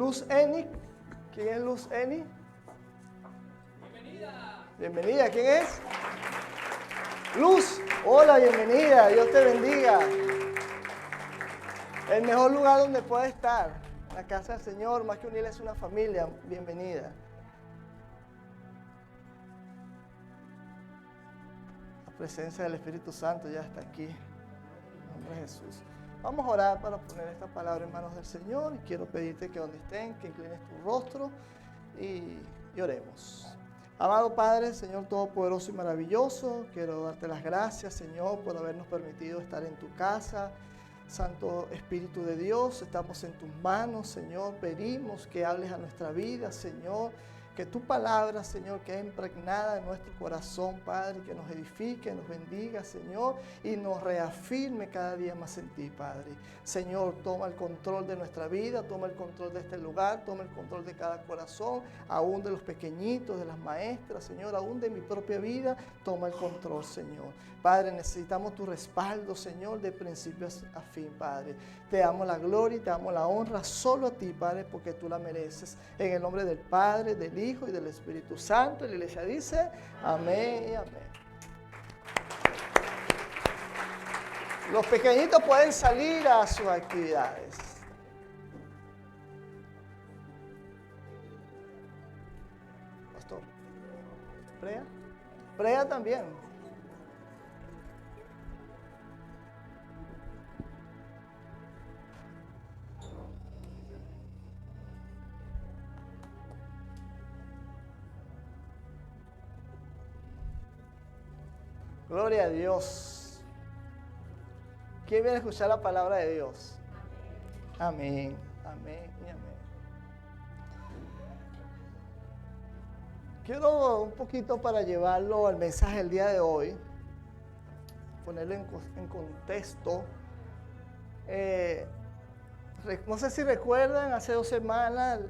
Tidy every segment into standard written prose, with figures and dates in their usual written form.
Luz Eni. ¿Quién es Luz Eni? Bienvenida. Bienvenida, ¿quién es? Luz, hola, bienvenida, Dios te bendiga. El mejor lugar donde puedes estar, la casa del Señor, más que unir es una familia, bienvenida. La presencia del Espíritu Santo ya está aquí, en nombre de Jesús. Vamos a orar para poner esta palabra en manos del Señor y quiero pedirte que donde estén, que inclines tu rostro y oremos. Amado Padre, Señor Todopoderoso y maravilloso, quiero darte las gracias, Señor, por habernos permitido estar en tu casa. Santo Espíritu de Dios, estamos en tus manos, Señor. Pedimos que hables a nuestra vida, Señor. Que tu palabra, Señor, quede impregnada en nuestro corazón, Padre, que nos edifique, nos bendiga, Señor, y nos reafirme cada día más en ti, Padre. Señor, toma el control de nuestra vida, toma el control de este lugar, toma el control de cada corazón, aún de los pequeñitos, de las maestras, Señor, aún de mi propia vida, toma el control, Señor. Padre, necesitamos tu respaldo, Señor, de principio a fin, Padre. Te damos la gloria y te damos la honra solo a ti, Padre, porque tú la mereces. En el nombre del Padre, del Hijo y del Espíritu Santo. Y la iglesia dice, amén y amén. Los pequeñitos pueden salir a sus actividades. Pastor, ¿prea? ¿Prea también? Gloria a Dios. ¿Quién viene a escuchar la palabra de Dios? Amén, amén y amén. Quiero un poquito para llevarlo al mensaje del día de hoy, ponerlo en contexto. No sé si recuerdan, hace 2 semanas,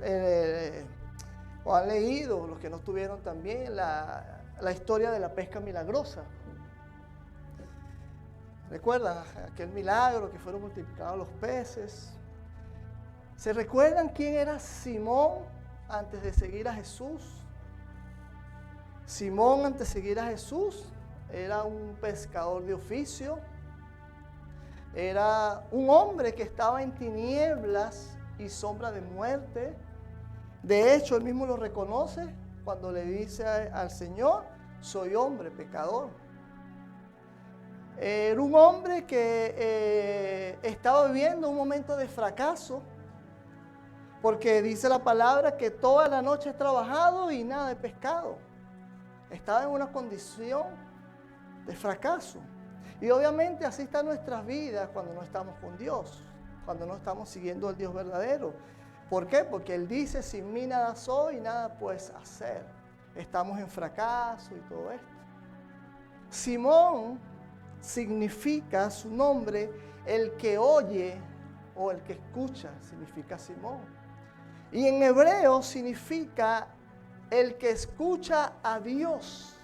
o han leído, los que no estuvieron también, la historia de la pesca milagrosa. ¿Recuerdan aquel milagro que fueron multiplicados los peces? ¿Se recuerdan quién era Simón antes de seguir a Jesús? Simón antes de seguir a Jesús era un pescador de oficio. Era un hombre que estaba en tinieblas y sombra de muerte. De hecho, él mismo lo reconoce cuando le dice al Señor, soy hombre pecador. Era un hombre que estaba viviendo un momento de fracaso, porque dice la palabra que toda la noche he trabajado y nada he pescado. Estaba en una condición de fracaso. Y obviamente así están nuestras vidas cuando no estamos con Dios, cuando no estamos siguiendo al Dios verdadero. ¿Por qué? Porque Él dice, sin mí nada soy y nada puedes hacer. Estamos en fracaso y todo esto. Simón significa su nombre, el que oye o el que escucha, significa Simón. Y en hebreo significa el que escucha a Dios.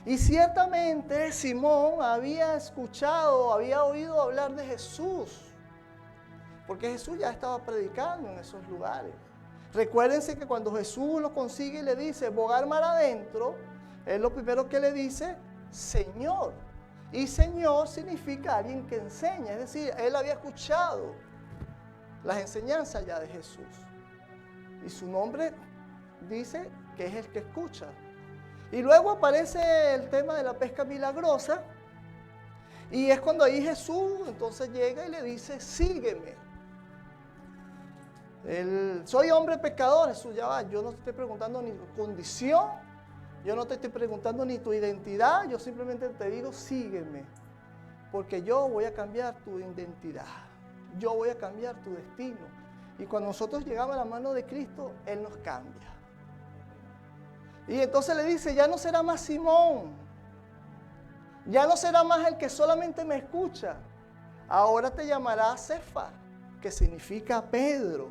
Y ciertamente Simón había escuchado, había oído hablar de Jesús, porque Jesús ya estaba predicando en esos lugares. Recuérdense que cuando Jesús lo consigue y le dice, bogar mar adentro, es lo primero que le dice, Señor. Y Señor significa alguien que enseña, es decir, él había escuchado las enseñanzas ya de Jesús. Y su nombre dice que es el que escucha. Y luego aparece el tema de la pesca milagrosa. Y es cuando ahí Jesús entonces llega y le dice, sígueme. Soy hombre pecador, Jesús, ya va. Yo no te estoy preguntando ni tu condición. Yo no te estoy preguntando ni tu identidad. Yo simplemente te digo, sígueme. Porque yo voy a cambiar tu identidad. Yo voy a cambiar tu destino. Y cuando nosotros llegamos a la mano de Cristo, Él nos cambia. Y entonces le dice, ya no será más Simón, ya no será más el que solamente me escucha, ahora te llamará Cefa, que significa Pedro.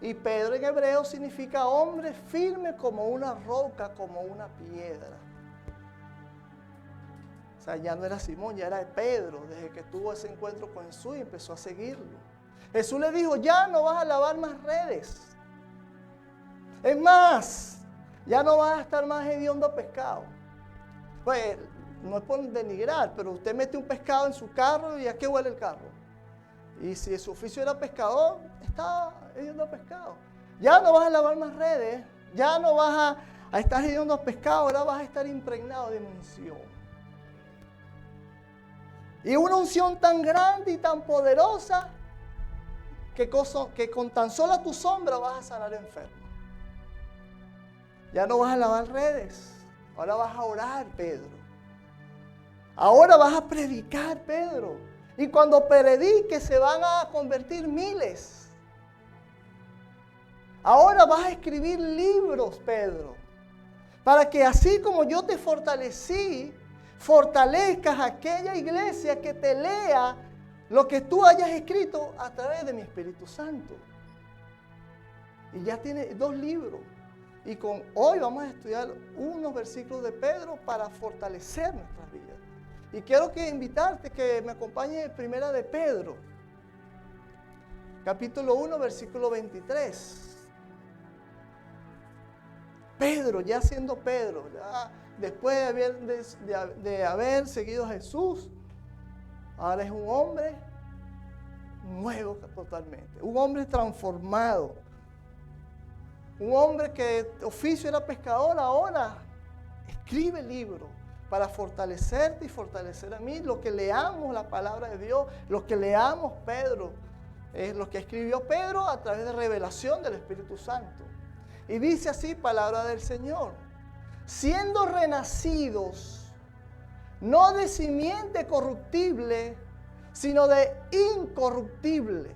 Y Pedro en hebreo significa hombre firme como una roca, como una piedra. O sea, ya no era Simón, ya era Pedro, desde que tuvo ese encuentro con Jesús y empezó a seguirlo. Jesús le dijo, ya no vas a lavar más redes. Es más, ya no vas a estar más hediondo a pescado. Pues, no es por denigrar, pero usted mete un pescado en su carro y ¿a qué huele el carro? Y si su oficio era pescador, está hediondo a pescado. Ya no vas a lavar más redes, ya no vas a estar hediondo a pescado, ahora vas a estar impregnado de mi unción. Y una unción tan grande y tan poderosa que con tan sola tu sombra vas a sanar enfermos. Ya no vas a lavar redes, ahora vas a orar, Pedro. Ahora vas a predicar, Pedro. Y cuando prediques se van a convertir miles. Ahora vas a escribir libros, Pedro. Para que así como yo te fortalecí, fortalezcas a aquella iglesia que te lea lo que tú hayas escrito a través de mi Espíritu Santo. Y ya tiene 2 libros. Y hoy vamos a estudiar unos versículos de Pedro para fortalecer nuestras vidas. Y quiero invitarte que me acompañe en Primera de Pedro, capítulo 1, versículo 23. Pedro, ya siendo Pedro, ya después de haber seguido a Jesús, ahora es un hombre nuevo totalmente, un hombre transformado, un hombre que de oficio era pescador, ahora escribe libros para fortalecerte y fortalecer a mí. Los que leamos la palabra de Dios, los que leamos Pedro, es lo que escribió Pedro a través de revelación del Espíritu Santo. Y dice así, palabra del Señor: siendo renacidos, no de simiente corruptible, sino de incorruptible,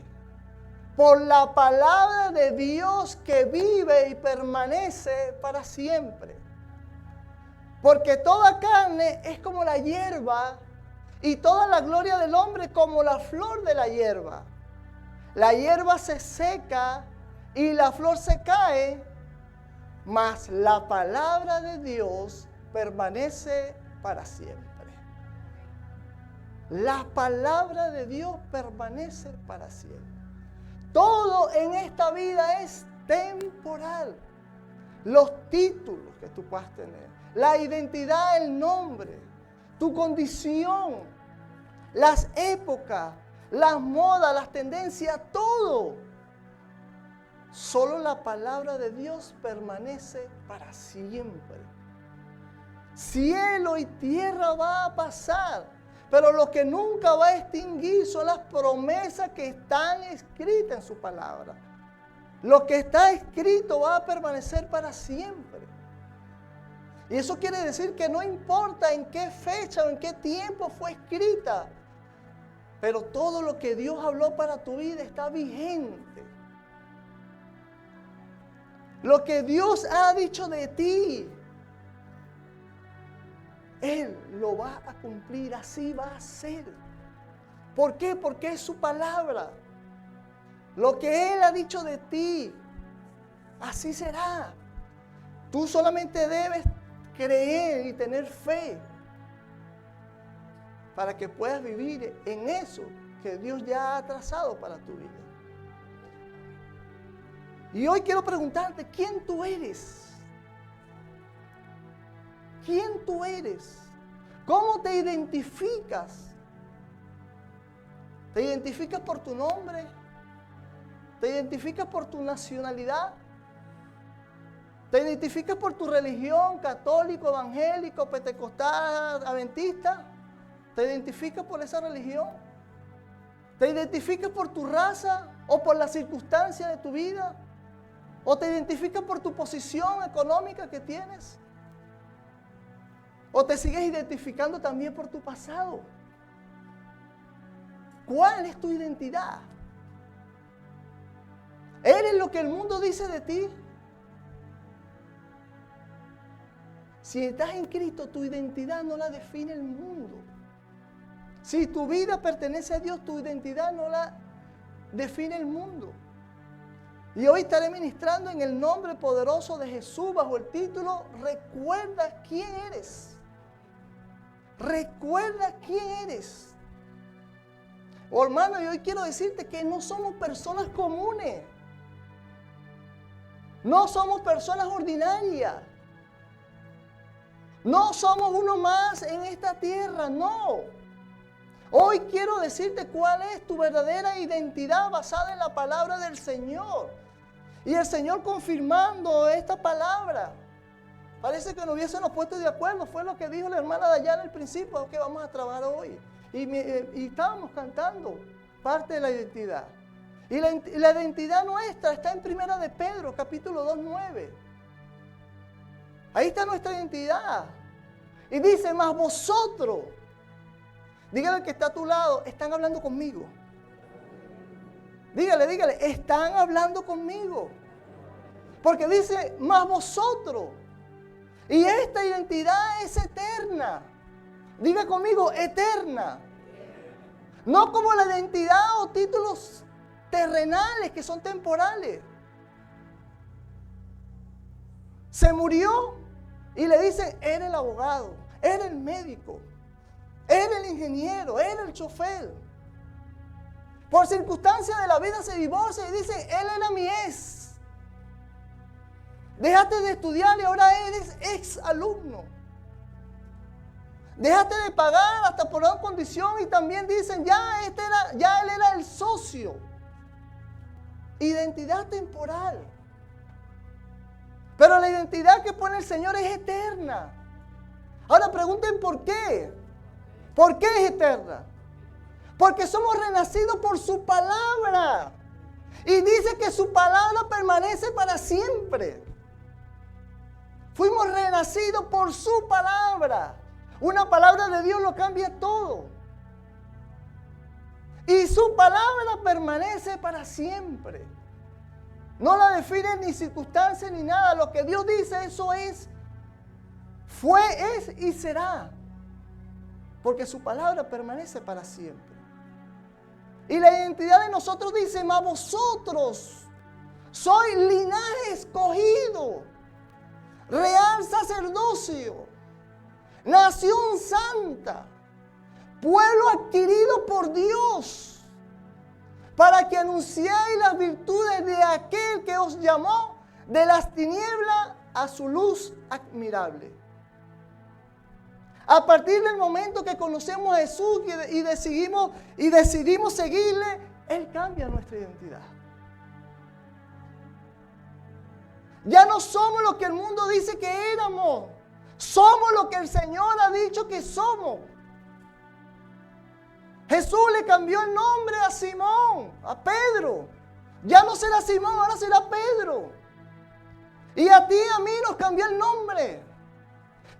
por la palabra de Dios que vive y permanece para siempre. Porque toda carne es como la hierba, y toda la gloria del hombre como la flor de la hierba. La hierba se seca y la flor se cae, mas la palabra de Dios permanece para siempre. La palabra de Dios permanece para siempre. Todo en esta vida es temporal. Los títulos que tú puedas tener, la identidad, el nombre, tu condición, las épocas, las modas, las tendencias, todo. Solo la palabra de Dios permanece para siempre. Cielo y tierra va a pasar, pero lo que nunca va a extinguir son las promesas que están escritas en su palabra. Lo que está escrito va a permanecer para siempre. Y eso quiere decir que no importa en qué fecha o en qué tiempo fue escrita, pero todo lo que Dios habló para tu vida está vigente. Lo que Dios ha dicho de ti, Él lo va a cumplir, así va a ser. ¿Por qué? Porque es su palabra. Lo que Él ha dicho de ti, así será. Tú solamente debes creer y tener fe para que puedas vivir en eso que Dios ya ha trazado para tu vida. Y hoy quiero preguntarte, ¿quién tú eres? ¿Quién tú eres? ¿Cómo te identificas? ¿Te identificas por tu nombre? ¿Te identificas por tu nacionalidad? ¿Te identificas por tu religión, católico, evangélico, pentecostal, adventista? ¿Te identificas por esa religión? ¿Te identificas por tu raza o por las circunstancias de tu vida? ¿O te identificas por tu posición económica que tienes? ¿O te sigues identificando también por tu pasado? ¿Cuál es tu identidad? ¿Eres lo que el mundo dice de ti? Si estás en Cristo, tu identidad no la define el mundo. Si tu vida pertenece a Dios, tu identidad no la define el mundo. Y hoy estaré ministrando en el nombre poderoso de Jesús bajo el título Recuerda quién eres. Recuerda quién eres. Oh, hermano, y hoy quiero decirte que no somos personas comunes. No somos personas ordinarias. No somos uno más en esta tierra, no. Hoy quiero decirte cuál es tu verdadera identidad basada en la palabra del Señor. Y el Señor confirmando esta palabra. Parece que no hubiésemos puesto de acuerdo. Fue lo que dijo la hermana Dayana al principio, que vamos a trabajar hoy. Y estábamos cantando parte de la identidad. Y la identidad nuestra está en 1 de Pedro, capítulo 2, 9. Ahí está nuestra identidad. Y dice, mas vosotros, dígale al que está a tu lado, están hablando conmigo. Dígale, están hablando conmigo. Porque dice, mas vosotros. Y esta identidad es eterna. Diga conmigo, eterna. No como la identidad o títulos terrenales que son temporales. Se murió y le dicen, eres el abogado, eres el médico, eres el ingeniero, eres el chofer. Por circunstancias de la vida se divorcia y dice, él era mi ex. Dejaste de estudiar y ahora eres ex alumno. Dejaste de pagar hasta por una condición y también dicen, ya él era el socio. Identidad temporal. Pero la identidad que pone el Señor es eterna. Ahora pregunten por qué. ¿Por qué es eterna? Porque somos renacidos por su palabra. Y dice que su palabra permanece para siempre. Fuimos renacidos por su palabra. Una palabra de Dios lo cambia todo. Y su palabra permanece para siempre. No la define ni circunstancias ni nada. Lo que Dios dice, eso es. Fue, es y será. Porque su palabra permanece para siempre. Y la identidad de nosotros dice, mas vosotros sois linaje escogido, real sacerdocio, nación santa, pueblo adquirido por Dios, para que anunciéis las virtudes de aquel que os llamó de las tinieblas a su luz admirable. A partir del momento que conocemos a Jesús y decidimos seguirle, Él cambia nuestra identidad. Ya no somos lo que el mundo dice que éramos. Somos lo que el Señor ha dicho que somos. Jesús le cambió el nombre a Simón, a Pedro. Ya no será Simón, ahora será Pedro. Y a ti y a mí nos cambió el nombre.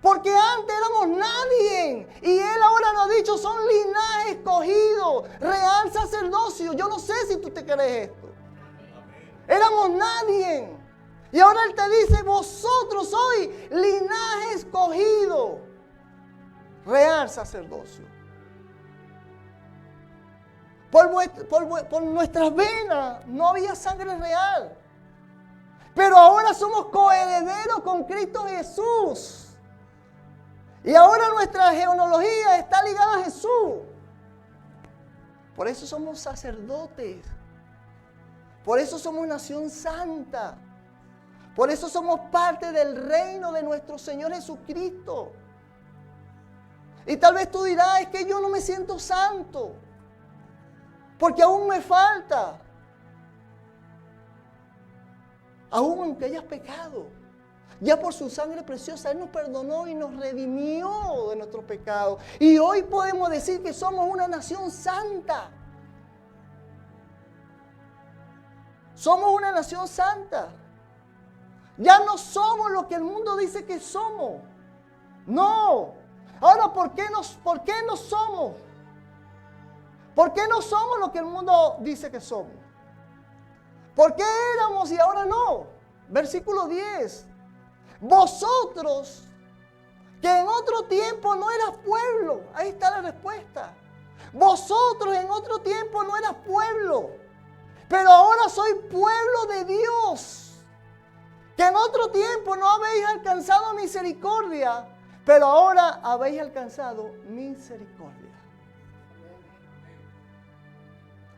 Porque antes éramos nadie. Y Él ahora nos ha dicho, son linaje escogido, real sacerdocio. Yo no sé si tú te crees esto. Éramos nadie. Y ahora Él te dice, vosotros sois linaje escogido, real sacerdocio. Por nuestras venas no había sangre real. Pero ahora somos coherederos con Cristo Jesús. Y ahora nuestra genealogía está ligada a Jesús. Por eso somos sacerdotes. Por eso somos nación santa. Por eso somos parte del reino de nuestro Señor Jesucristo. Y tal vez tú dirás, es que yo no me siento santo. Porque aún me falta. Aún aunque hayas pecado. Ya por su sangre preciosa, Él nos perdonó y nos redimió de nuestros pecados. Y hoy podemos decir que somos una nación santa. Somos una nación santa. Ya no somos lo que el mundo dice que somos. No. Ahora, ¿por qué no somos? ¿Por qué no somos lo que el mundo dice que somos? ¿Por qué éramos y ahora no? Versículo 10. Vosotros, que en otro tiempo no eras pueblo. Ahí está la respuesta. Vosotros en otro tiempo no eras pueblo, pero ahora sois pueblo de Dios. Que en otro tiempo no habéis alcanzado misericordia, pero ahora habéis alcanzado misericordia.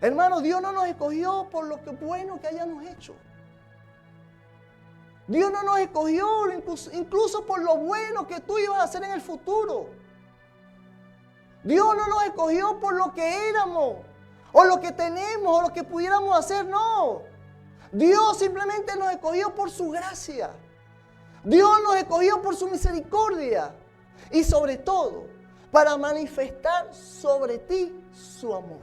Hermano, Dios no nos escogió por lo que bueno que hayamos hecho. Dios no nos escogió incluso por lo bueno que tú ibas a hacer en el futuro. Dios no nos escogió por lo que éramos, o lo que tenemos, o lo que pudiéramos hacer, no. Dios simplemente nos escogió por su gracia. Dios nos escogió por su misericordia. Y sobre todo, para manifestar sobre ti su amor.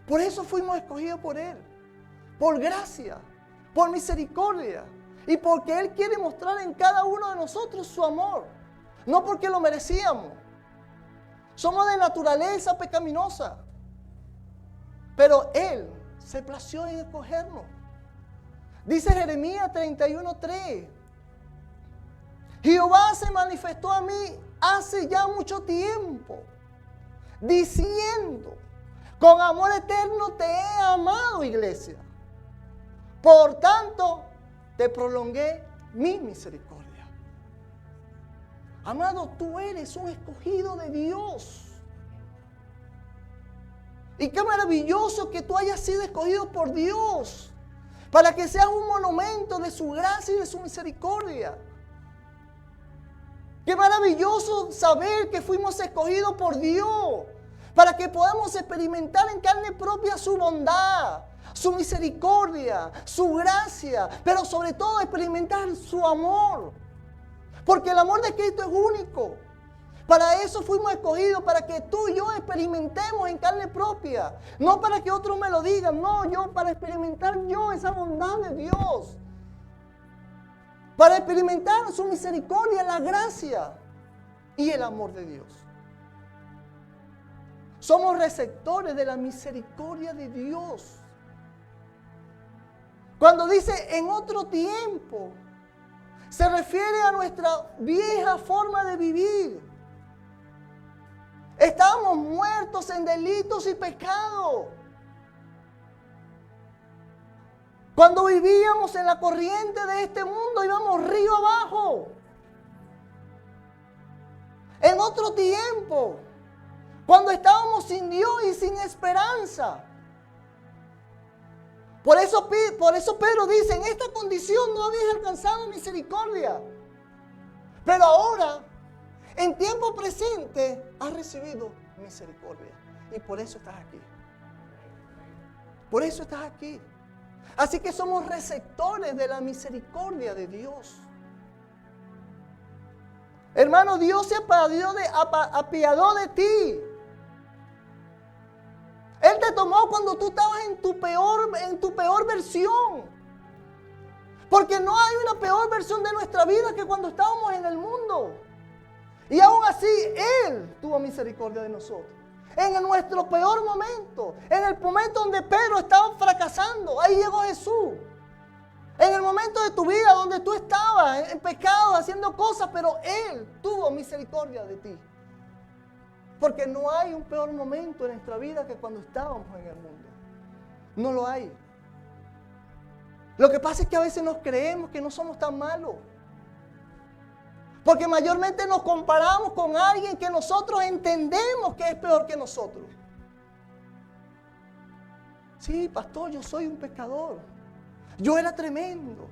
Por eso fuimos escogidos por Él. Por gracia, por misericordia. Y porque Él quiere mostrar en cada uno de nosotros su amor. No porque lo merecíamos. Somos de naturaleza pecaminosa. Pero Él se plació en escogernos. Dice Jeremías 31:3. Jehová se manifestó a mí hace ya mucho tiempo, diciendo, con amor eterno te he amado, iglesia. Por tanto, te prolongué mi misericordia. Amado, tú eres un escogido de Dios. Y qué maravilloso que tú hayas sido escogido por Dios, para que seas un monumento de su gracia y de su misericordia. Qué maravilloso saber que fuimos escogidos por Dios, para que podamos experimentar en carne propia su bondad, su misericordia, su gracia, pero sobre todo experimentar su amor. Porque el amor de Cristo es único. Para eso fuimos escogidos, para que tú y yo experimentemos en carne propia. No para que otros me lo digan, no, yo para experimentar yo esa bondad de Dios. Para experimentar su misericordia, la gracia y el amor de Dios. Somos receptores de la misericordia de Dios. Cuando dice en otro tiempo, se refiere a nuestra vieja forma de vivir. Estábamos muertos en delitos y pecados. Cuando vivíamos en la corriente de este mundo, íbamos río abajo. En otro tiempo, cuando estábamos sin Dios y sin esperanza. Por eso Pedro dice, en esta condición no habéis alcanzado misericordia. Pero ahora, en tiempo presente, has recibido misericordia. Y por eso estás aquí. Por eso estás aquí. Así que somos receptores de la misericordia de Dios. Hermano, Dios se apiadó de ti. Él te tomó cuando tú estabas en tu peor versión. Porque no hay una peor versión de nuestra vida que cuando estábamos en el mundo. Y aún así, Él tuvo misericordia de nosotros. En nuestro peor momento, en el momento donde Pedro estaba fracasando, ahí llegó Jesús. En el momento de tu vida donde tú estabas en pecado, haciendo cosas, pero Él tuvo misericordia de ti. Porque no hay un peor momento en nuestra vida que cuando estábamos en el mundo. No lo hay. Lo que pasa es que a veces nos creemos que no somos tan malos. Porque mayormente nos comparamos con alguien que nosotros entendemos que es peor que nosotros. Sí, pastor, yo soy un pecador. Yo era tremendo.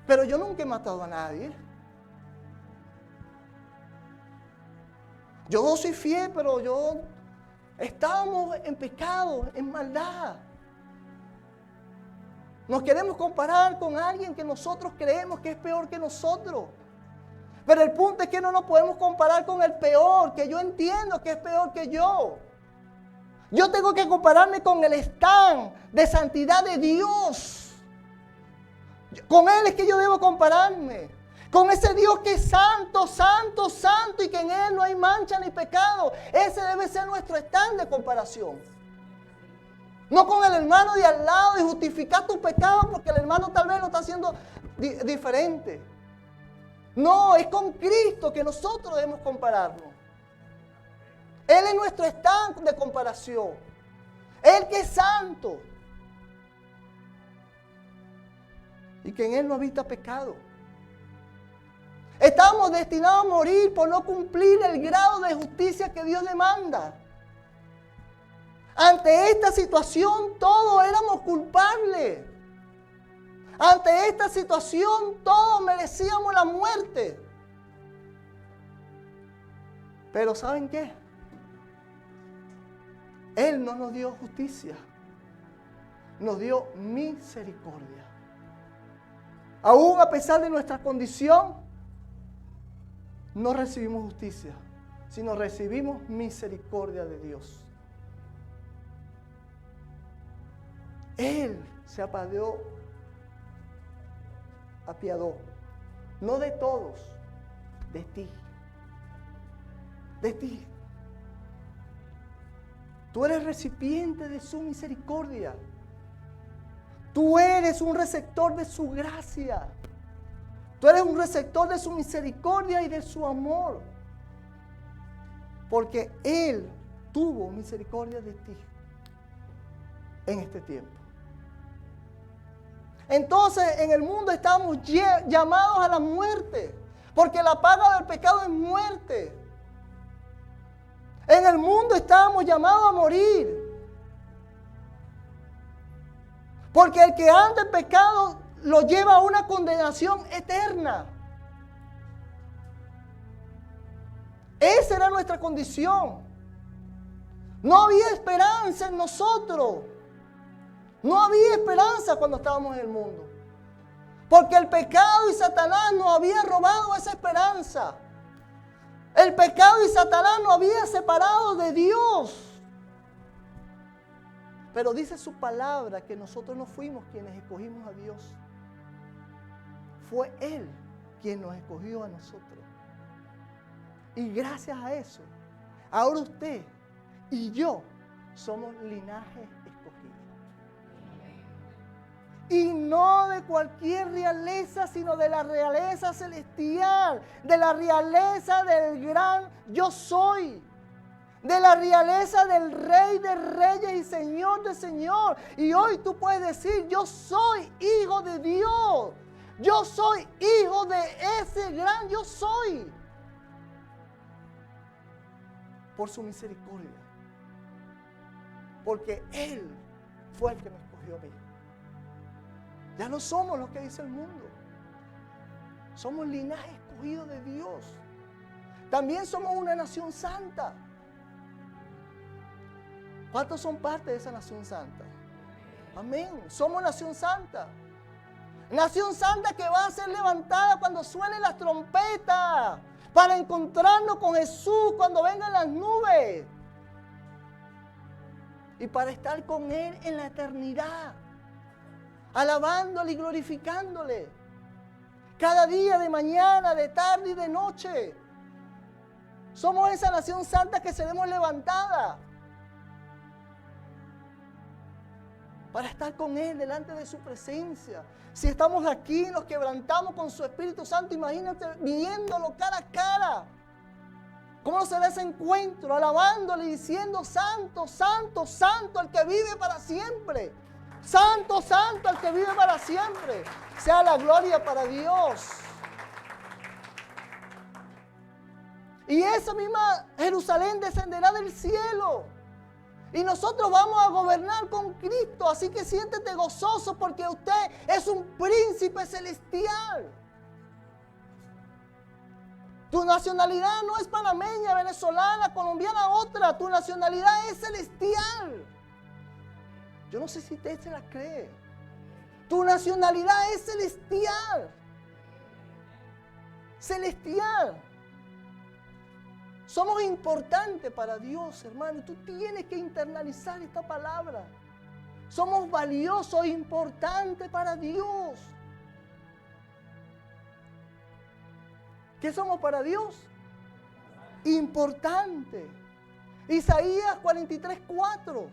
Pero yo nunca he matado a nadie. Yo soy fiel, pero estábamos en pecado, en maldad. Nos queremos comparar con alguien que nosotros creemos que es peor que nosotros. Pero el punto es que no nos podemos comparar con el peor, que yo entiendo que es peor que yo. Yo tengo que compararme con el stand de santidad de Dios. Con Él es que yo debo compararme. Con ese Dios que es santo, santo, santo y que en Él no hay mancha ni pecado. Ese debe ser nuestro stand de comparación. No con el hermano de al lado y justificar tus pecados porque el hermano tal vez lo está haciendo diferente. No, es con Cristo que nosotros debemos compararnos. Él es nuestro stand de comparación. Él que es santo. Y que en Él no habita pecado. Estamos destinados a morir por no cumplir el grado de justicia que Dios demanda. Ante esta situación todos éramos culpables. Ante esta situación todos merecíamos la muerte. Pero ¿saben qué? Él no nos dio justicia, nos dio misericordia. Aún a pesar de nuestra condición, no recibimos justicia, sino recibimos misericordia de Dios. Él se apiadó, no de todos, de ti. De ti. Tú eres recipiente de su misericordia. Tú eres un receptor de su gracia. Tú eres un receptor de su misericordia y de su amor. Porque Él tuvo misericordia de ti en este tiempo. Entonces en el mundo estamos llamados a la muerte. Porque la paga del pecado es muerte. En el mundo estábamos llamados a morir. Porque el que anda en pecado lo lleva a una condenación eterna. Esa era nuestra condición. No había esperanza en nosotros. No había esperanza cuando estábamos en el mundo. Porque el pecado y Satanás nos habían robado esa esperanza. El pecado y Satanás nos había separado de Dios. Pero dice su palabra que nosotros no fuimos quienes escogimos a Dios. Fue Él quien nos escogió a nosotros. Y gracias a eso, ahora usted y yo somos linaje escogido. Y no de cualquier realeza, sino de la realeza celestial, de la realeza del gran yo soy, de la realeza del Rey de Reyes y Señor de Señor. Y hoy tú puedes decir, yo soy hijo de Dios, yo soy hijo de ese gran yo soy, por su misericordia, porque Él fue el que me escogió a mí. Ya no somos lo que dice el mundo. Somos linaje escogido de Dios. También somos una nación santa. ¿Cuántos son parte de esa nación santa? Amén. Somos nación santa. Nación santa que va a ser levantada cuando suenen las trompetas, para encontrarnos con Jesús cuando vengan las nubes. Y para estar con Él en la eternidad, alabándole y glorificándole, cada día, de mañana, de tarde y de noche. Somos esa nación santa que seremos levantada para estar con Él delante de su presencia. Si estamos aquí, nos quebrantamos con su Espíritu Santo, imagínate viéndolo cara a cara. ¿Cómo será ese encuentro? Alabándole y diciendo, santo, santo, santo, el que vive para siempre. Santo, santo, el que vive para siempre. Sea la gloria para Dios. Y esa misma Jerusalén descenderá del cielo. Y nosotros vamos a gobernar con Cristo. Así que siéntete gozoso porque usted es un príncipe celestial. Tu nacionalidad no es panameña, venezolana, colombiana, otra. Tu nacionalidad es celestial. Yo no sé si usted se la cree. Tu nacionalidad es celestial. Celestial. Somos importantes para Dios, hermano. Tú tienes que internalizar esta palabra. Somos valiosos e importantes para Dios. ¿Qué somos para Dios? Importante. Isaías 43:4.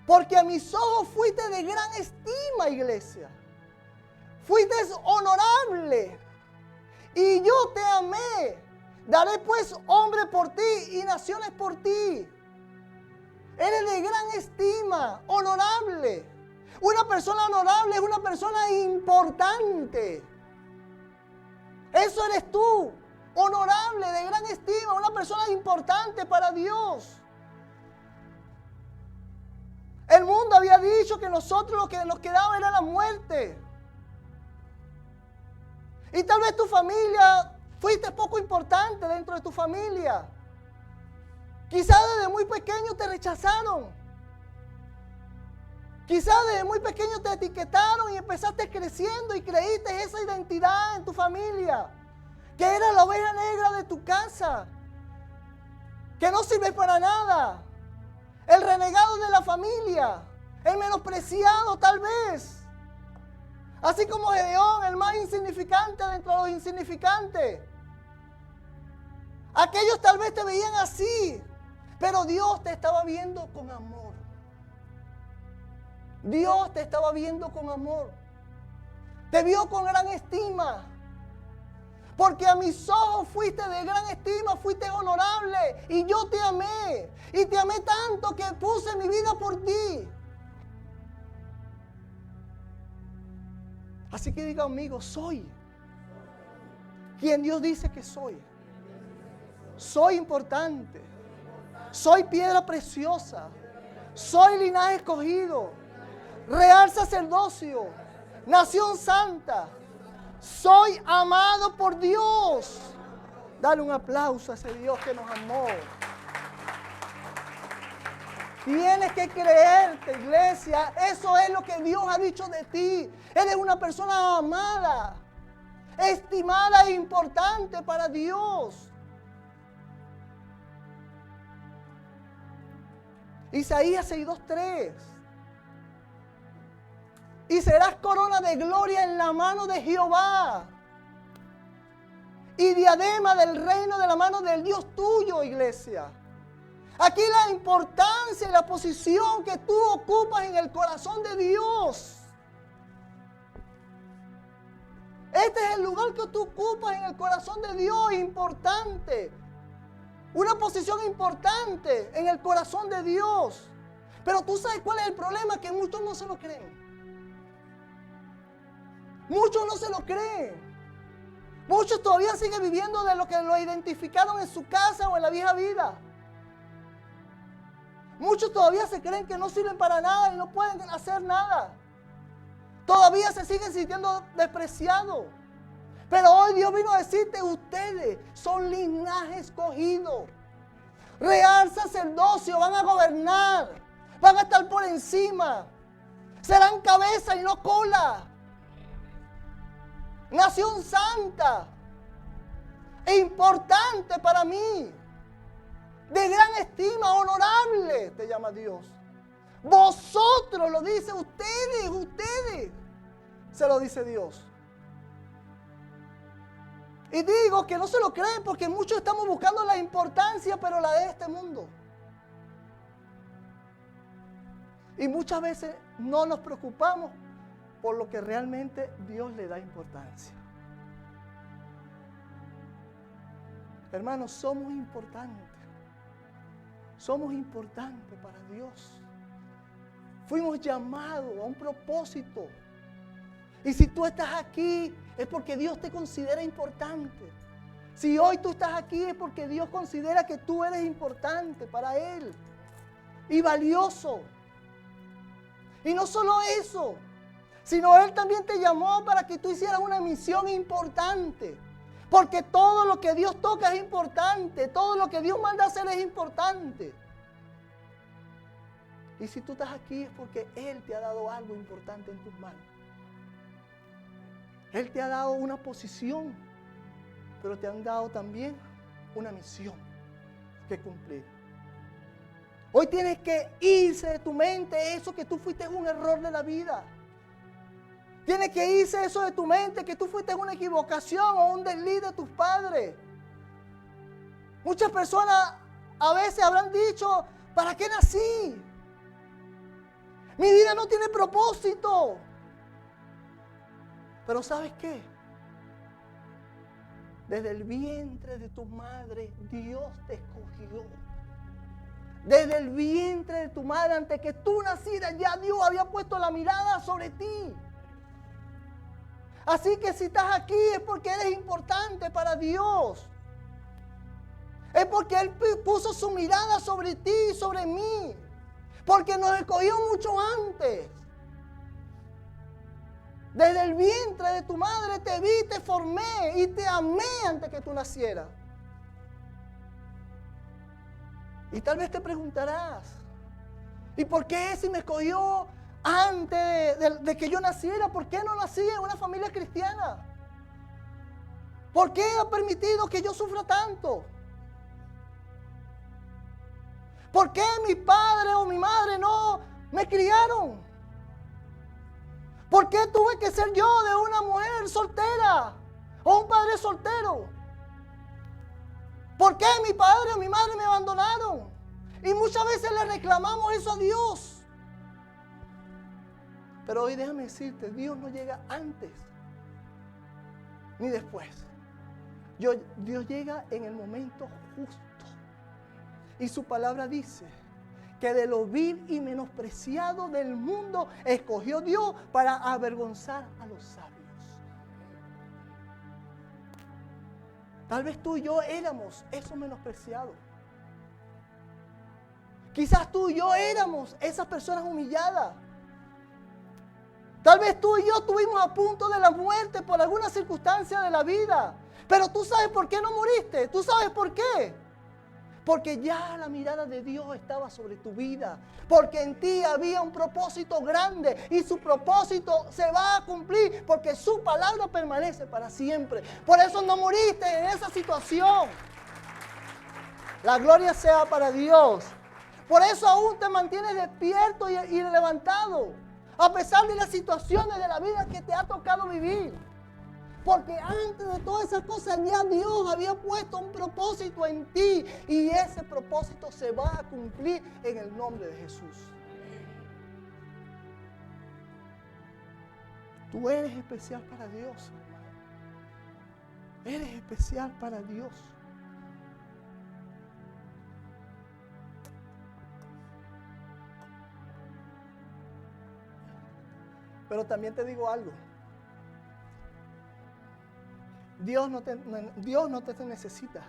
Porque a mis ojos fuiste de gran estima, iglesia. Fuiste honorable. Y yo te amé. Daré pues hombre por ti y naciones por ti. Eres de gran estima, honorable. Una persona honorable es una persona importante. Eso eres tú. honorable, de gran estima, una persona importante para Dios. El mundo había dicho que nosotros lo que nos quedaba era la muerte. Y tal vez tu familia, fuiste poco importante dentro de tu familia. Quizás desde muy pequeño te rechazaron. Quizás desde muy pequeño te etiquetaron y empezaste creciendo y creíste esa identidad en tu familia. Que era la oveja negra de tu casa. Que no sirve para nada. El renegado de la familia. El menospreciado tal vez. Así como Gedeón, el más insignificante dentro de los insignificantes. Aquellos tal vez te veían así. Pero Dios te estaba viendo con amor. Dios te estaba viendo con amor. Te vio con gran estima. Porque a mis ojos fuiste de gran estima, fuiste honorable. Y yo te amé. Y te amé tanto que puse mi vida por ti. Así que diga conmigo, soy quien Dios dice que soy. Soy importante. Soy piedra preciosa. Soy linaje escogido. Real sacerdocio. Nación santa. Soy amado por Dios. Dale un aplauso a ese Dios que nos amó. Tienes que creerte, iglesia. Eso es lo que Dios ha dicho de ti. Eres una persona amada, estimada e importante para Dios. Isaías 6:2-3. Y serás corona de gloria en la mano de Jehová. Y diadema del reino de la mano del Dios tuyo, iglesia. Aquí la importancia y la posición que tú ocupas en el corazón de Dios. Este es el lugar que tú ocupas en el corazón de Dios, importante. Una posición importante en el corazón de Dios. Pero tú sabes cuál es el problema, que muchos no se lo creen. Muchos no se lo creen. Muchos todavía siguen viviendo de lo que lo identificaron en su casa o en la vieja vida. Muchos todavía se creen que no sirven para nada y no pueden hacer nada. Todavía se siguen sintiendo despreciados. Pero hoy Dios vino a decirte, ustedes son linaje escogido. Real sacerdocio, van a gobernar. Van a estar por encima. Serán cabeza y no cola. Nación santa. E importante para mí. De gran estima, honorable, te llama Dios. Vosotros, lo dice ustedes. Se lo dice Dios. Y digo que no se lo creen porque muchos estamos buscando la importancia, pero la de este mundo. Y muchas veces no nos preocupamos por lo que realmente Dios le da importancia. Hermanos, somos importantes. Somos importantes para Dios. Fuimos llamados a un propósito. Y si tú estás aquí, es porque Dios te considera importante. Si hoy tú estás aquí, es porque Dios considera que tú eres importante para Él. Y valioso. Y no solo eso, sino Él también te llamó para que tú hicieras una misión importante. Porque todo lo que Dios toca es importante. Todo lo que Dios manda a hacer es importante. Y si tú estás aquí es porque Él te ha dado algo importante en tus manos. Él te ha dado una posición, pero te han dado también una misión que cumplir. Hoy tienes que irse de tu mente eso que tú fuiste un error de la vida. Tiene que irse eso de tu mente, que tú fuiste una equivocación o un desliz de tus padres. Muchas personas a veces habrán dicho, ¿para qué nací? Mi vida no tiene propósito. Pero ¿sabes qué? Desde el vientre de tu madre, Dios te escogió. Desde el vientre de tu madre, antes que tú nacieras, ya Dios había puesto la mirada sobre ti. Así que si estás aquí es porque eres importante para Dios. Es porque Él puso su mirada sobre ti y sobre mí. Porque nos escogió mucho antes. Desde el vientre de tu madre te vi, te formé y te amé antes que tú nacieras. Y tal vez te preguntarás, ¿y por qué si me escogió antes de que yo naciera? ¿Por qué no nací en una familia cristiana? ¿Por qué ha permitido que yo sufra tanto? ¿Por qué mi padre o mi madre no me criaron? ¿Por qué tuve que ser yo de una mujer soltera o un padre soltero? ¿Por qué mi padre o mi madre me abandonaron? Y muchas veces le reclamamos eso a Dios. Pero hoy déjame decirte, Dios no llega antes ni después. Dios llega en el momento justo. Y su palabra dice que de lo vil y menospreciado del mundo escogió Dios para avergonzar a los sabios. Tal vez tú y yo éramos esos menospreciados. Quizás tú y yo éramos esas personas humilladas. Tal vez tú y yo estuvimos a punto de la muerte por alguna circunstancia de la vida. Pero tú sabes por qué no moriste. ¿Tú sabes por qué? Porque ya la mirada de Dios estaba sobre tu vida. Porque en ti había un propósito grande. Y su propósito se va a cumplir. Porque su palabra permanece para siempre. Por eso no moriste en esa situación. La gloria sea para Dios. Por eso aún te mantienes despierto y levantado. A pesar de las situaciones de la vida que te ha tocado vivir. Porque antes de todas esas cosas ya Dios había puesto un propósito en ti. Y ese propósito se va a cumplir en el nombre de Jesús. Tú eres especial para Dios, hermano. Eres especial para Dios. Pero también te digo algo. Dios no te necesita,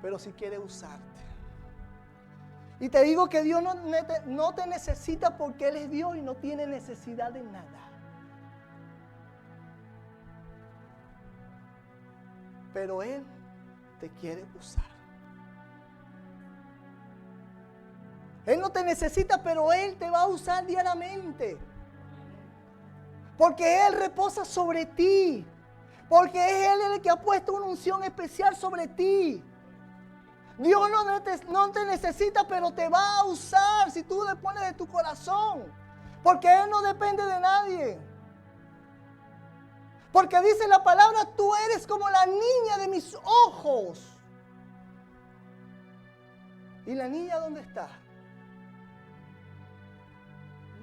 pero sí quiere usarte. Y te digo que Dios no te necesita porque Él es Dios y no tiene necesidad de nada. Pero Él te quiere usar. Él no te necesita, pero Él te va a usar diariamente. Porque Él reposa sobre ti. Porque es Él el que ha puesto una unción especial sobre ti. Dios no te necesita, pero te va a usar si tú le pones de tu corazón. Porque Él no depende de nadie. Porque dice la palabra, tú eres como la niña de mis ojos. ¿Y la niña dónde está?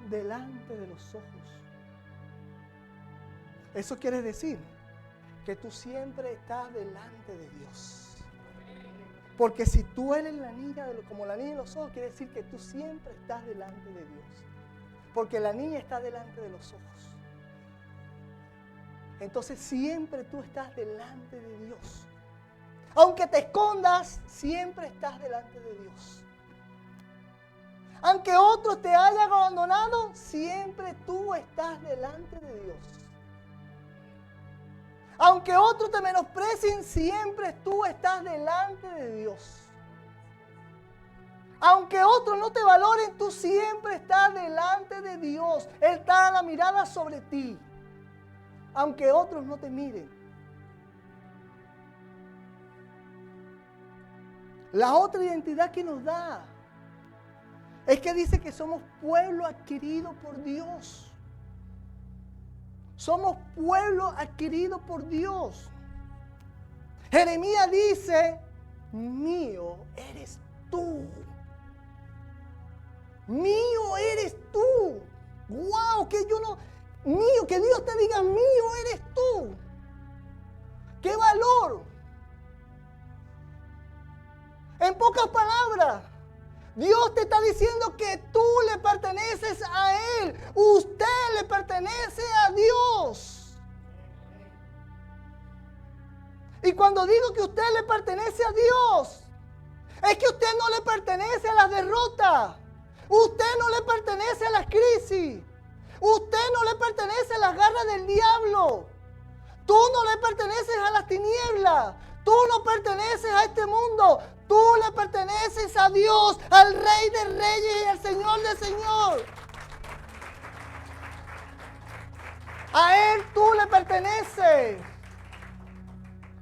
Delante de los ojos. Eso quiere decir que tú siempre estás delante de Dios. Porque si tú eres la niña como la niña de los ojos, quiere decir que tú siempre estás delante de Dios. Porque la niña está delante de los ojos. Entonces siempre tú estás delante de Dios. Aunque te escondas, siempre estás delante de Dios. Aunque otros te hayan abandonado, siempre tú estás delante de Dios. Aunque otros te menosprecien, siempre tú estás delante de Dios. Aunque otros no te valoren, tú siempre estás delante de Dios. Él está la mirada sobre ti. Aunque otros no te miren. La otra identidad que nos da es que dice que somos pueblo adquirido por Dios. Somos pueblo adquirido por Dios. Jeremías dice, mío eres tú. Mío eres tú. Wow, que mío, que Dios te diga, mío eres tú. ¡Qué valor! En pocas palabras, Dios te está diciendo que tú le perteneces a Él. Usted le pertenece a Dios. Y cuando digo que usted le pertenece a Dios, es que usted no le pertenece a las derrotas. Usted no le pertenece a las crisis. Usted no le pertenece a las garras del diablo. Tú no le perteneces a las tinieblas. Tú no perteneces a este mundo. Tú le perteneces a Dios, al Rey de Reyes y al Señor de Señor. A Él tú le perteneces.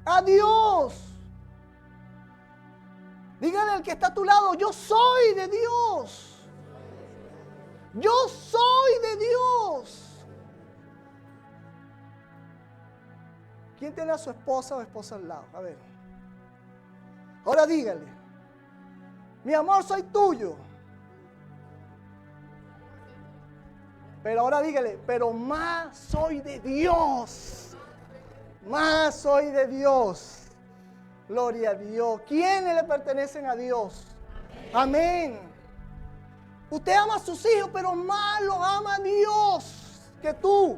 A Dios. Dígale al que está a tu lado, yo soy de Dios. Yo soy de Dios. ¿Quién tiene a su esposa o esposa al lado? A ver. Ahora dígale, mi amor, soy tuyo. Pero ahora dígale, pero más soy de Dios. Más soy de Dios. Gloria a Dios. ¿Quiénes le pertenecen a Dios? Amén. Usted ama a sus hijos, pero más lo ama a Dios que tú.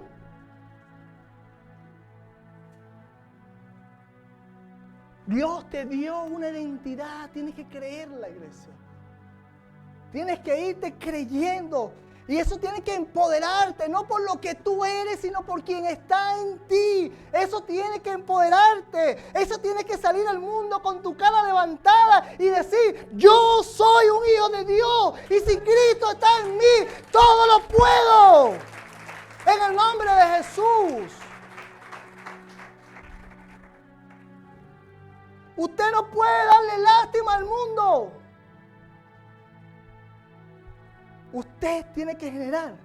Dios te dio una identidad. Tienes que creerla, iglesia. Tienes que irte creyendo. Y eso tiene que empoderarte, no por lo que tú eres, sino por quien está en ti. Eso tiene que empoderarte. Eso tiene que salir al mundo con tu cara levantada y decir, yo soy un hijo de Dios. Y si Cristo está en mí, todo lo puedo. En el nombre de Jesús. Usted no puede darle lástima al mundo. Usted tiene que generar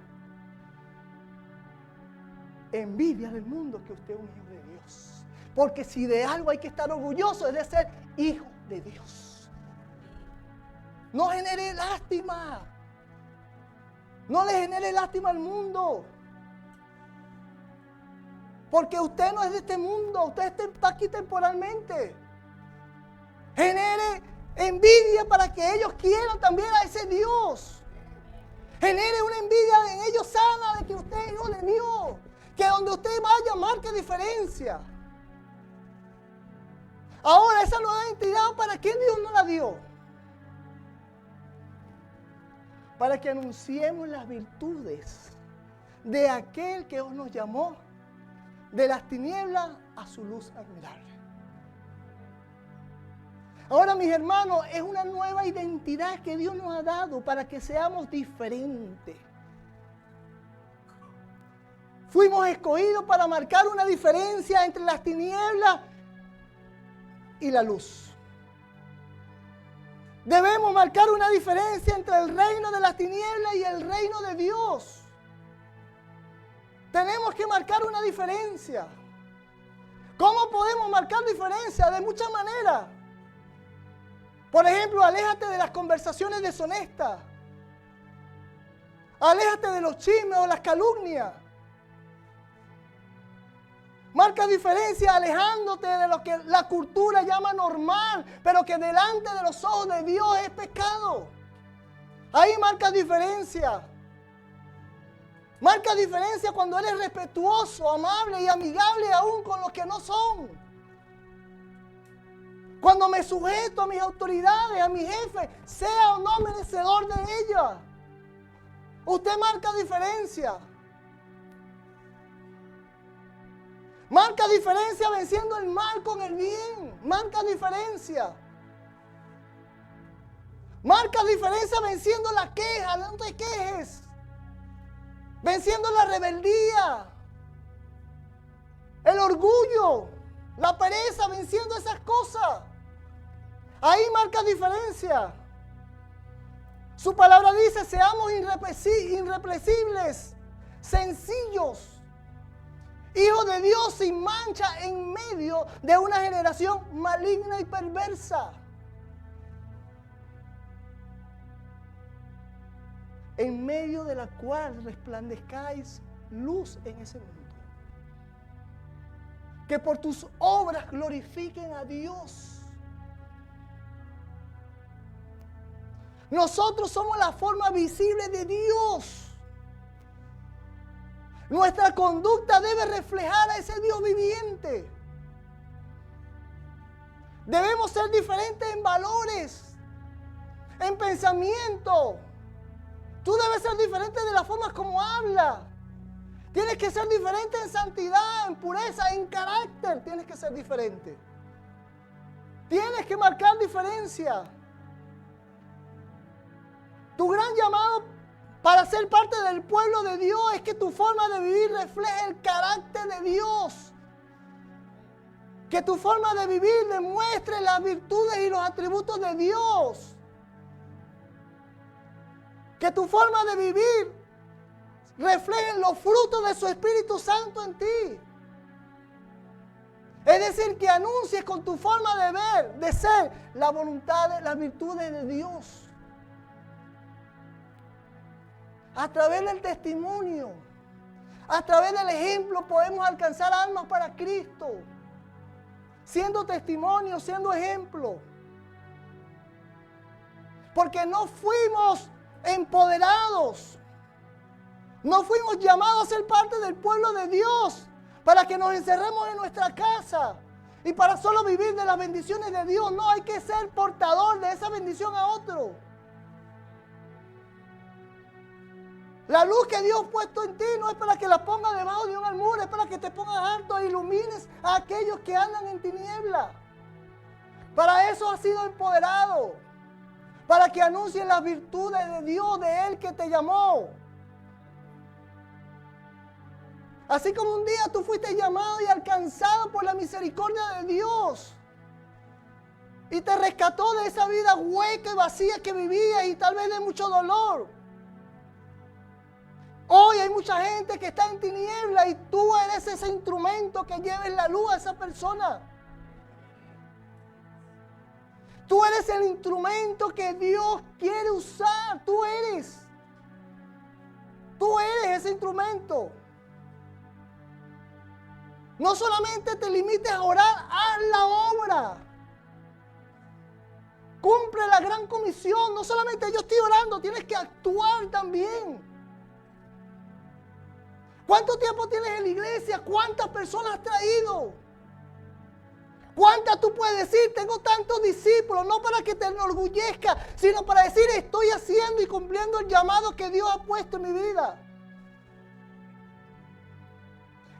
envidia del mundo que usted es un hijo de Dios. Porque si de algo hay que estar orgulloso es de ser hijo de Dios. No genere lástima. No le genere lástima al mundo. Porque usted no es de este mundo. Usted está aquí temporalmente. Genere envidia para que ellos quieran también a ese Dios. Genere una envidia en ellos sana de que usted es hijo de Dios. Que donde usted vaya marque diferencia. Ahora esa nueva identidad, ¿para qué Dios nos la dio? Para que anunciemos las virtudes de aquel que nos llamó de las tinieblas a su luz admirable. Ahora, mis hermanos, es una nueva identidad que Dios nos ha dado para que seamos diferentes. Fuimos escogidos para marcar una diferencia entre las tinieblas y la luz. Debemos marcar una diferencia entre el reino de las tinieblas y el reino de Dios. Tenemos que marcar una diferencia. ¿Cómo podemos marcar diferencia? De muchas maneras. Por ejemplo, aléjate de las conversaciones deshonestas. Aléjate de los chismes o las calumnias. Marca diferencia alejándote de lo que la cultura llama normal, pero que delante de los ojos de Dios es pecado. Ahí marca diferencia. Marca diferencia cuando eres respetuoso, amable y amigable aún con los que no son. Cuando me sujeto a mis autoridades, a mi jefe, sea o no merecedor de ella. Usted marca diferencia. Marca diferencia venciendo el mal con el bien. Marca diferencia. Marca diferencia venciendo la queja. No te quejes. Venciendo la rebeldía. El orgullo. La pereza, venciendo esas cosas. Ahí marca diferencia. Su palabra dice, seamos irrepresibles, sencillos, hijos de Dios sin mancha en medio de una generación maligna y perversa. En medio de la cual resplandezcáis luz en ese mundo. Que por tus obras glorifiquen a Dios. Nosotros somos la forma visible de Dios. Nuestra conducta debe reflejar a ese Dios viviente. Debemos ser diferentes en valores, en pensamiento. Tú debes ser diferente de la forma como hablas. Tienes que ser diferente en santidad, en pureza, en carácter. Tienes que ser diferente. Tienes que marcar diferencia. Tu gran llamado para ser parte del pueblo de Dios es que tu forma de vivir refleje el carácter de Dios. Que tu forma de vivir demuestre las virtudes y los atributos de Dios. Que tu forma de vivir refleje los frutos de su Espíritu Santo en ti. Es decir, que anuncies con tu forma de ver, de ser, la voluntad, las virtudes de Dios. A través del testimonio, a través del ejemplo podemos alcanzar almas para Cristo. Siendo testimonio, siendo ejemplo. Porque no fuimos empoderados. No fuimos llamados a ser parte del pueblo de Dios para que nos encerremos en nuestra casa y para solo vivir de las bendiciones de Dios. No, hay que ser portador de esa bendición a otro. La luz que Dios ha puesto en ti no es para que la pongas debajo de un almud, es para que te pongas alto e ilumines a aquellos que andan en tiniebla. Para eso has sido empoderado, para que anuncies las virtudes de Dios, de Él que te llamó. Así como un día tú fuiste llamado y alcanzado por la misericordia de Dios y te rescató de esa vida hueca y vacía que vivías y tal vez de mucho dolor. Hoy hay mucha gente que está en tiniebla y tú eres ese instrumento que lleves la luz a esa persona. Tú eres el instrumento que Dios quiere usar. Tú eres ese instrumento. No solamente te limites a orar, haz la obra. Cumple la gran comisión. No solamente yo estoy orando, tienes que actuar también. ¿Cuánto tiempo tienes en la iglesia? ¿Cuántas personas has traído? ¿Cuántas tú puedes decir? Tengo tantos discípulos, no para que te enorgullezca, sino para decir estoy haciendo y cumpliendo el llamado que Dios ha puesto en mi vida.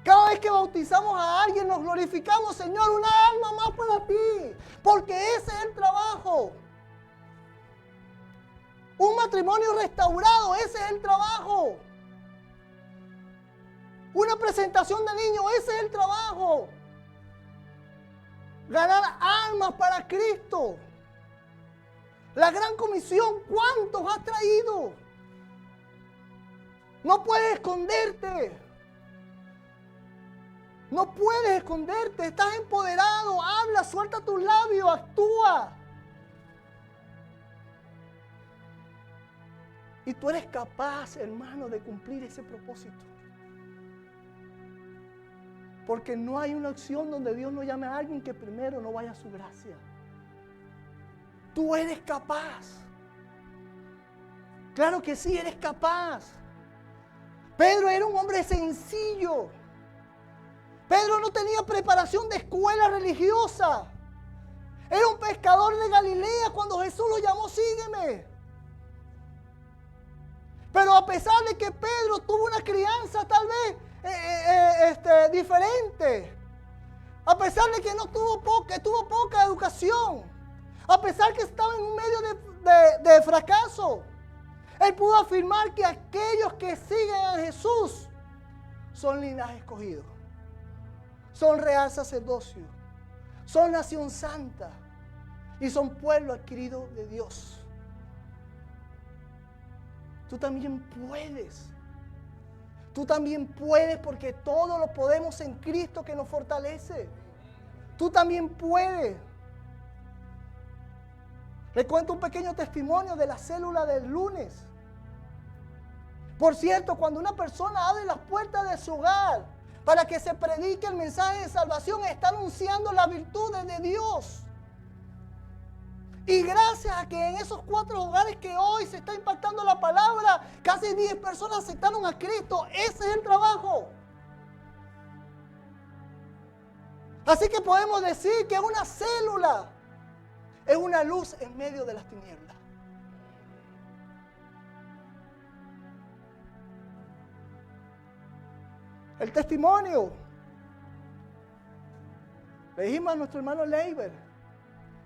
Cada vez que bautizamos a alguien nos glorificamos, Señor, una alma más para ti, porque ese es el trabajo. Un matrimonio restaurado, ese es el trabajo. Una presentación de niños, ese es el trabajo. Ganar almas para Cristo. La gran comisión, ¿cuántos has traído? No puedes esconderte. No puedes esconderte, estás empoderado, habla, suelta tus labios, actúa. Y tú eres capaz, hermano, de cumplir ese propósito. Porque no hay una opción donde Dios no llame a alguien que primero no vaya a su gracia. Tú eres capaz. Claro que sí, eres capaz. Pedro era un hombre sencillo. Pedro no tenía preparación de escuela religiosa. Era un pescador de Galilea cuando Jesús lo llamó, sígueme. Pero a pesar de que Pedro tuvo una crianza tal vez diferente, a pesar de que tuvo poca educación, a pesar que estaba en un medio de fracaso, él pudo afirmar que aquellos que siguen a Jesús son linaje escogido, son real sacerdocio, son nación santa y son pueblo adquirido de Dios. Tú también puedes. Tú también puedes porque todo lo podemos en Cristo que nos fortalece. Tú también puedes. Les cuento un pequeño testimonio de la célula del lunes. Por cierto, cuando una persona abre las puertas de su hogar para que se predique el mensaje de salvación, está anunciando las virtudes de Dios. Y gracias a que en esos 4 hogares que hoy se está impactando la palabra, casi 10 personas aceptaron a Cristo. Ese es el trabajo. Así que podemos decir que una célula es una luz en medio de las tinieblas. El testimonio. Le dijimos a nuestro hermano Leiber,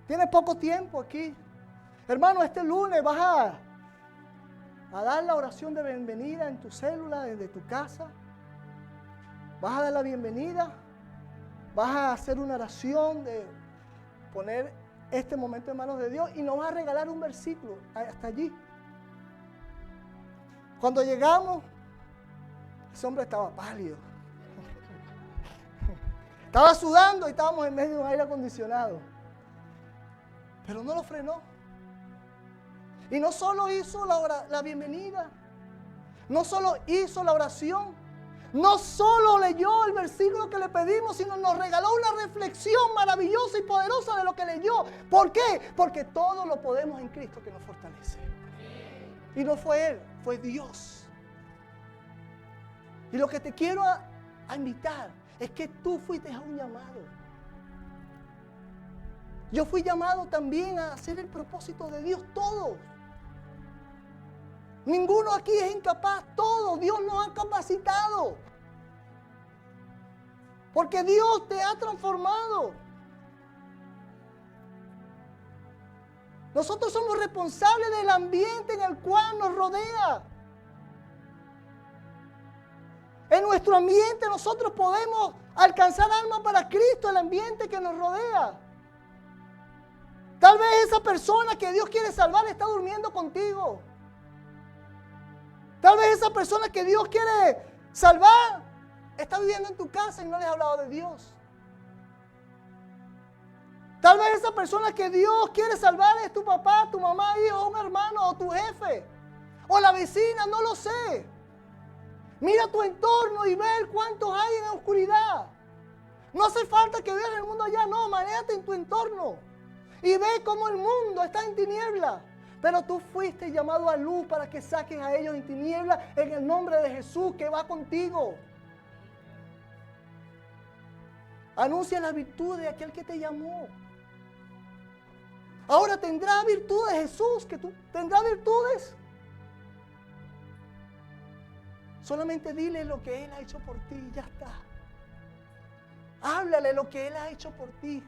tiene poco tiempo aquí. Hermano, este lunes vas a dar la oración de bienvenida en tu célula, desde tu casa. Vas a dar la bienvenida. Vas a hacer una oración de poner este momento en manos de Dios y nos vas a regalar un versículo hasta allí. Cuando llegamos, ese hombre estaba pálido. Estaba sudando y estábamos en medio de un aire acondicionado. Pero no lo frenó. Y no solo hizo la bienvenida, no solo hizo la oración, no solo leyó el versículo que le pedimos, sino nos regaló una reflexión maravillosa y poderosa de lo que leyó. ¿Por qué? Porque todo lo podemos en Cristo que nos fortalece. Y no fue Él, fue Dios. Y lo que te quiero a invitar es que tú fuiste a un llamado. Yo fui llamado también a hacer el propósito de Dios, todos. Ninguno aquí es incapaz, todos Dios nos ha capacitado. Porque Dios te ha transformado. Nosotros somos responsables del ambiente en el cual nos rodea. En nuestro ambiente nosotros podemos alcanzar almas para Cristo, el ambiente que nos rodea. Tal vez esa persona que Dios quiere salvar está durmiendo contigo. Tal vez esa persona que Dios quiere salvar está viviendo en tu casa y no le has hablado de Dios. Tal vez esa persona que Dios quiere salvar es tu papá, tu mamá, hijo, un hermano o tu jefe. O la vecina, no lo sé. Mira tu entorno y ve cuántos hay en la oscuridad. No hace falta que veas el mundo allá, no, manéjate en tu entorno. Y ve cómo el mundo está en tinieblas. Pero tú fuiste llamado a luz para que saques a ellos en tinieblas en el nombre de Jesús que va contigo. Anuncia la virtud de aquel que te llamó. Ahora tendrá virtudes Jesús, que tú tendrás virtudes. Solamente dile lo que Él ha hecho por ti y ya está. Háblale lo que Él ha hecho por ti.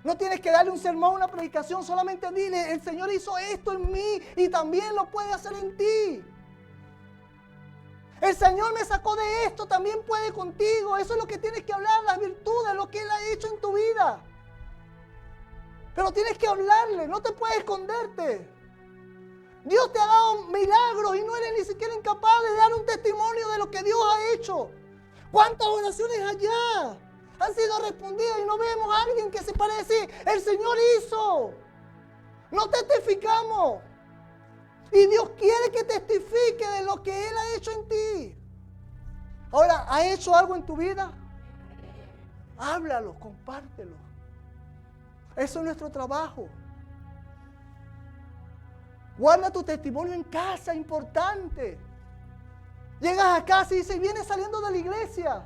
No tienes que darle un sermón, una predicación, solamente dile, el Señor hizo esto en mí y también lo puede hacer en ti. El Señor me sacó de esto, también puede contigo. Eso es lo que tienes que hablar, las virtudes, lo que Él ha hecho en tu vida. Pero tienes que hablarle, no te puedes esconderte. Dios te ha dado milagros y no eres ni siquiera incapaz de dar un testimonio de lo que Dios ha hecho. ¿Cuántas oraciones allá han sido respondidas y no vemos a alguien que se parece? El Señor hizo. No testificamos. Y Dios quiere que testifique de lo que Él ha hecho en ti. Ahora, ¿ha hecho algo en tu vida? Háblalo, compártelo. Eso es nuestro trabajo. Guarda tu testimonio en casa, importante. Llegas a casa y dices, vienes saliendo de la iglesia.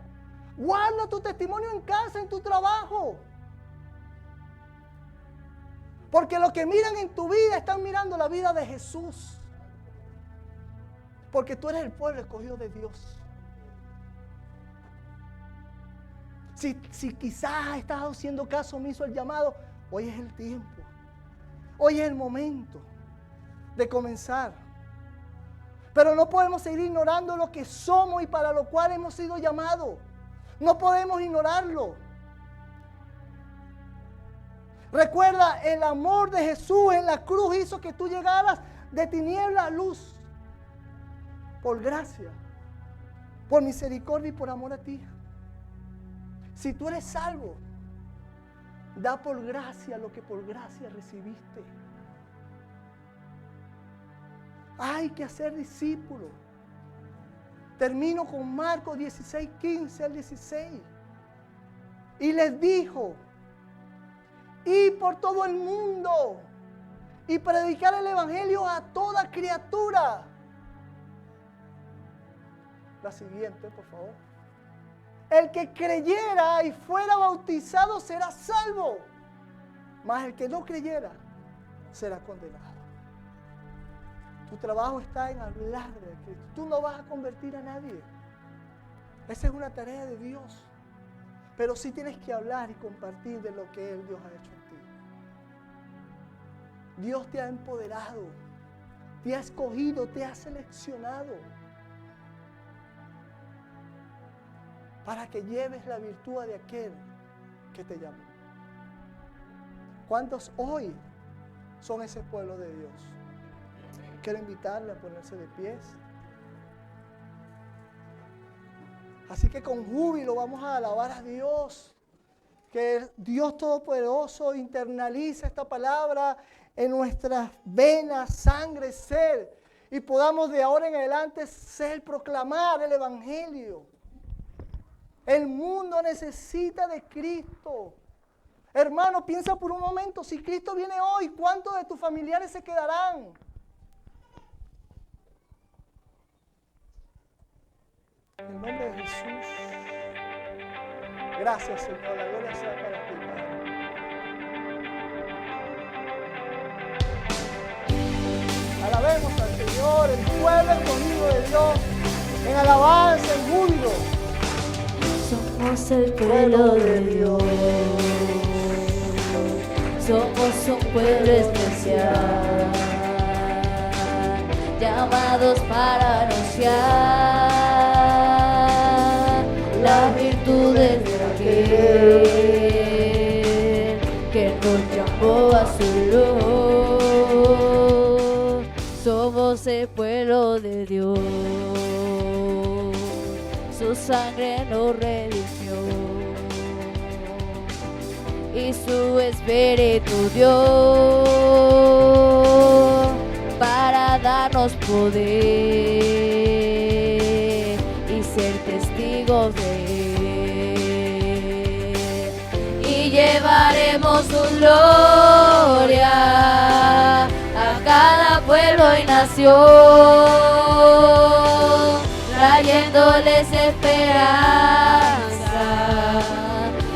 Guarda tu testimonio en casa, en tu trabajo. Porque los que miran en tu vida están mirando la vida de Jesús. Porque tú eres el pueblo escogido de Dios. Si quizás estás haciendo caso omiso al llamado, hoy es el tiempo. Hoy es el momento de comenzar. Pero no podemos seguir ignorando lo que somos y para lo cual hemos sido llamados. No podemos ignorarlo. Recuerda, el amor de Jesús en la cruz hizo que tú llegaras de tiniebla a luz. Por gracia, por misericordia y por amor a ti. Si tú eres salvo, da por gracia lo que por gracia recibiste. Hay que hacer discípulos. Termino con Marcos 16, 15 al 16. Y les dijo, id por todo el mundo y predicar el evangelio a toda criatura. La siguiente, por favor. El que creyera y fuera bautizado será salvo. mas el que no creyera será condenado. Tu trabajo está en hablar de Cristo. Tú no vas a convertir a nadie. Esa es una tarea de Dios. Pero sí tienes que hablar y compartir de lo que Dios ha hecho en ti. Dios te ha empoderado, te ha escogido, te ha seleccionado para que lleves la virtud de aquel que te llamó. ¿Cuántos hoy son ese pueblo de Dios? Quiero invitarle a ponerse de pies. Así que con júbilo vamos a alabar a Dios. Que Dios Todopoderoso internalice esta palabra en nuestras venas, sangre, ser. Y podamos de ahora en adelante proclamar el Evangelio. El mundo necesita de Cristo. Hermano, piensa por un momento, si Cristo viene hoy, ¿cuántos de tus familiares se quedarán? En el nombre de Jesús. Gracias, Señor. La gloria sea para ti, Padre. Alabemos al Señor, el pueblo escogido de Dios, en alabanza, en júbilo. Somos el pueblo de Dios. Somos un pueblo especial, llamados para anunciar las virtudes de aquel que nos llamó a su luz. Somos el pueblo de Dios, su sangre nos redimió y su espíritu dio para darnos poder y ser testigos de él, y llevaremos su gloria a cada pueblo y nación, trayéndoles esperanza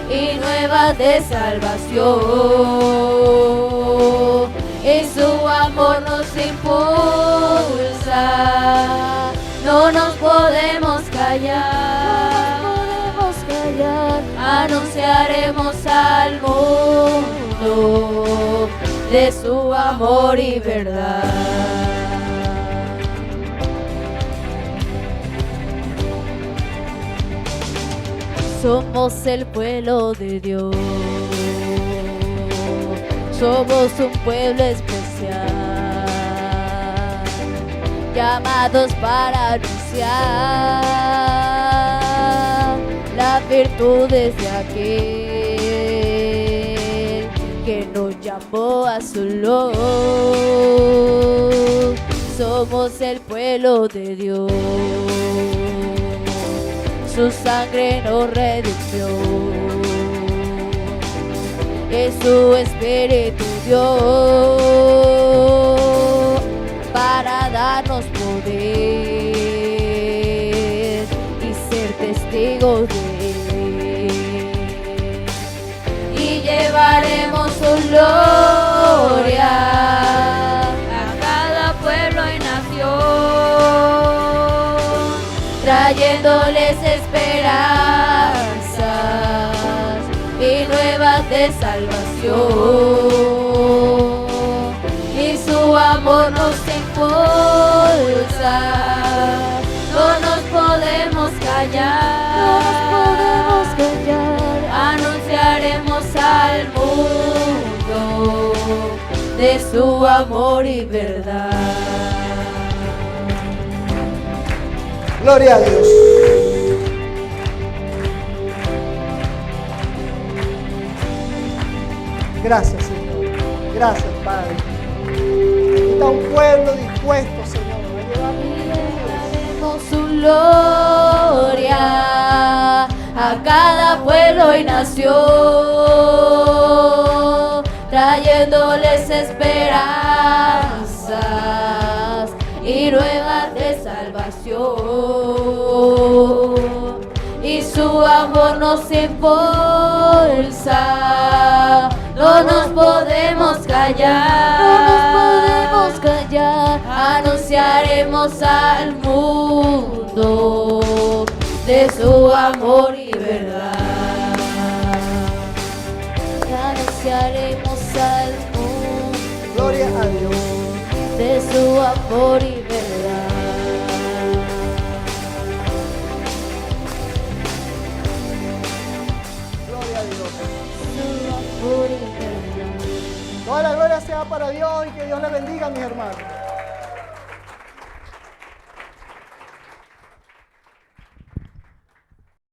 y nuevas de salvación. Y su amor nos impulsa, no nos podemos callar, anunciaremos al mundo de su amor y verdad. Somos el pueblo de Dios, somos un pueblo especial, llamados para anunciar las virtudes de aquel que nos llamó a su luz. Somos el pueblo de Dios, su sangre nos redimió y su espíritu dio para darnos poder y ser testigos de él, y llevaremos su gloria a cada pueblo y nación, trayéndoles esperanzas y nuevas de salvación. Y su amor nos impulsa, no nos podemos callar, anunciaremos al mundo de su amor y verdad. Gloria a Dios. Gracias, Señor. Gracias, Padre. Aquí está un pueblo dispuesto, Señor, a Llevaremos su gloria a cada pueblo y nación, trayéndoles esperanzas y nuevas de salvación. Y su amor nos impulsa, no nos podemos callar, anunciaremos al mundo de su amor y verdad. Anunciaremos al mundo, Gloria a Dios, de su amor y verdad. gloria a Dios. Su amor y verdad. Toda la gloria sea para Dios y que Dios le bendiga, mis hermanos.